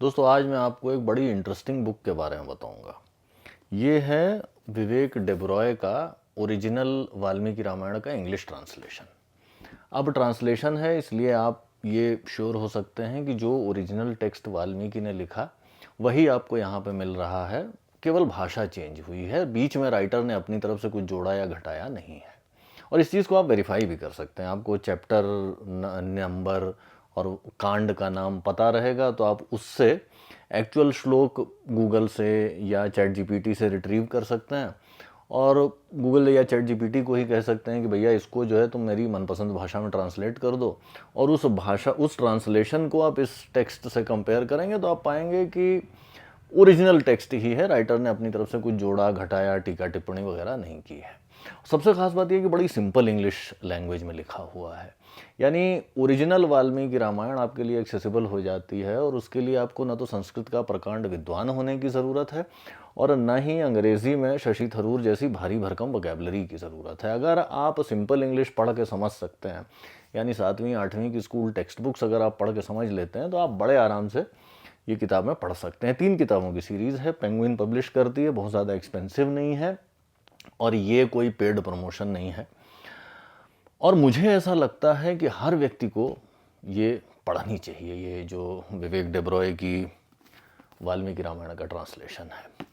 दोस्तों आज मैं आपको एक बड़ी इंटरेस्टिंग बुक के बारे में बताऊंगा। ये है विवेक डेब्रॉय का ओरिजिनल वाल्मीकि रामायण का इंग्लिश ट्रांसलेशन। अब ट्रांसलेशन है इसलिए आप ये श्योर हो सकते हैं कि जो ओरिजिनल टेक्स्ट वाल्मीकि ने लिखा वही आपको यहाँ पे मिल रहा है, केवल भाषा चेंज हुई है। बीच में राइटर ने अपनी तरफ से कुछ जोड़ा या घटाया नहीं है। और इस चीज़ को आप वेरीफाई भी कर सकते हैं। आपको चैप्टर नंबर और कांड का नाम पता रहेगा तो आप उससे एक्चुअल श्लोक गूगल से या चैट जीपीटी से रिट्रीव कर सकते हैं और गूगल या चैट जीपीटी को ही कह सकते हैं कि भैया इसको जो है तुम मेरी मनपसंद भाषा में ट्रांसलेट कर दो। और उस ट्रांसलेशन को आप इस टेक्स्ट से कंपेयर करेंगे तो आप पाएंगे कि ओरिजिनल टेक्स्ट ही है, राइटर ने अपनी तरफ से कुछ जोड़ा घटाया टीका टिप्पणी वगैरह नहीं की है। सबसे खास बात यह कि बड़ी सिंपल इंग्लिश लैंग्वेज में लिखा हुआ है, यानी ओरिजिनल वाल्मीकि रामायण आपके लिए एक्सेसिबल हो जाती है। और उसके लिए आपको न तो संस्कृत का प्रकांड विद्वान होने की ज़रूरत है और न ही अंग्रेज़ी में शशि थरूर जैसी भारी भरकम वोकैबुलरी की ज़रूरत है। अगर आप सिंपल इंग्लिश पढ़ के समझ सकते हैं, यानी 7वीं 8वीं की स्कूल टेक्स्ट बुक्स अगर आप पढ़ के समझ लेते हैं तो आप बड़े आराम से ये किताब में पढ़ सकते हैं। 3 किताबों की सीरीज़ है, पेंगुइन पब्लिश करती है, बहुत ज़्यादा एक्सपेंसिव नहीं है और ये कोई पेड प्रमोशन नहीं है। और मुझे ऐसा लगता है कि हर व्यक्ति को ये पढ़नी चाहिए, ये जो विवेक डेब्रॉय की वाल्मीकि रामायण का ट्रांसलेशन है।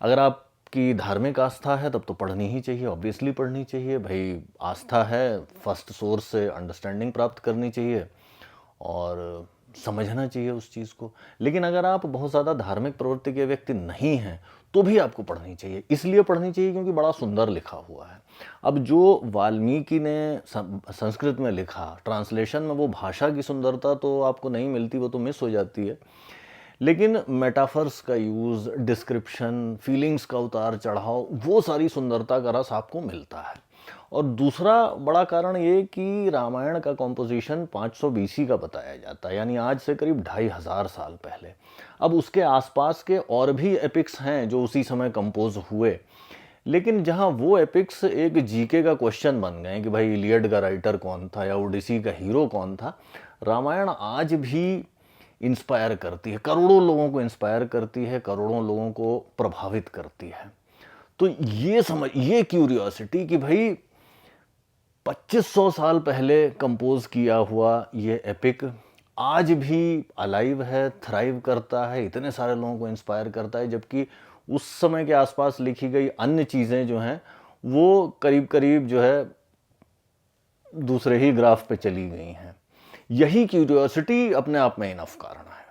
अगर आपकी धार्मिक आस्था है तब तो पढ़नी ही चाहिए, ऑब्वियसली पढ़नी चाहिए भाई। आस्था है, फर्स्ट सोर्स से अंडरस्टैंडिंग प्राप्त करनी चाहिए और समझना चाहिए उस चीज़ को। लेकिन अगर आप बहुत ज़्यादा धार्मिक प्रवृत्ति के व्यक्ति नहीं हैं तो भी आपको पढ़नी चाहिए। इसलिए पढ़नी चाहिए क्योंकि बड़ा सुंदर लिखा हुआ है। अब जो वाल्मीकि ने संस्कृत में लिखा, ट्रांसलेशन में वो भाषा की सुंदरता तो आपको नहीं मिलती, वो तो मिस हो जाती है। लेकिन मेटाफर्स का यूज़, डिस्क्रिप्शन, फीलिंग्स का उतार चढ़ाव, वो सारी सुंदरता का रस आपको मिलता है। और दूसरा बड़ा कारण ये कि रामायण का कॉम्पोजिशन 500 बीसी का बताया जाता है, यानी आज से करीब 2500 साल पहले। अब उसके आसपास के और भी एपिक्स हैं जो उसी समय कंपोज हुए, लेकिन जहाँ वो एपिक्स एक जीके का क्वेश्चन बन गए कि भाई इलियड का राइटर कौन था या ओडिसी का हीरो कौन था, रामायण आज भी इंस्पायर करती है, करोड़ों लोगों को इंस्पायर करती है, करोड़ों लोगों को प्रभावित करती है। तो ये क्यूरियोसिटी कि भाई 2500 साल पहले कंपोज किया हुआ ये एपिक आज भी अलाइव है, थ्राइव करता है, इतने सारे लोगों को इंस्पायर करता है, जबकि उस समय के आसपास लिखी गई अन्य चीज़ें जो हैं वो करीब करीब जो है दूसरे ही ग्राफ पे चली गई हैं। यही क्यूरियोसिटी अपने आप में इनफ कारण है।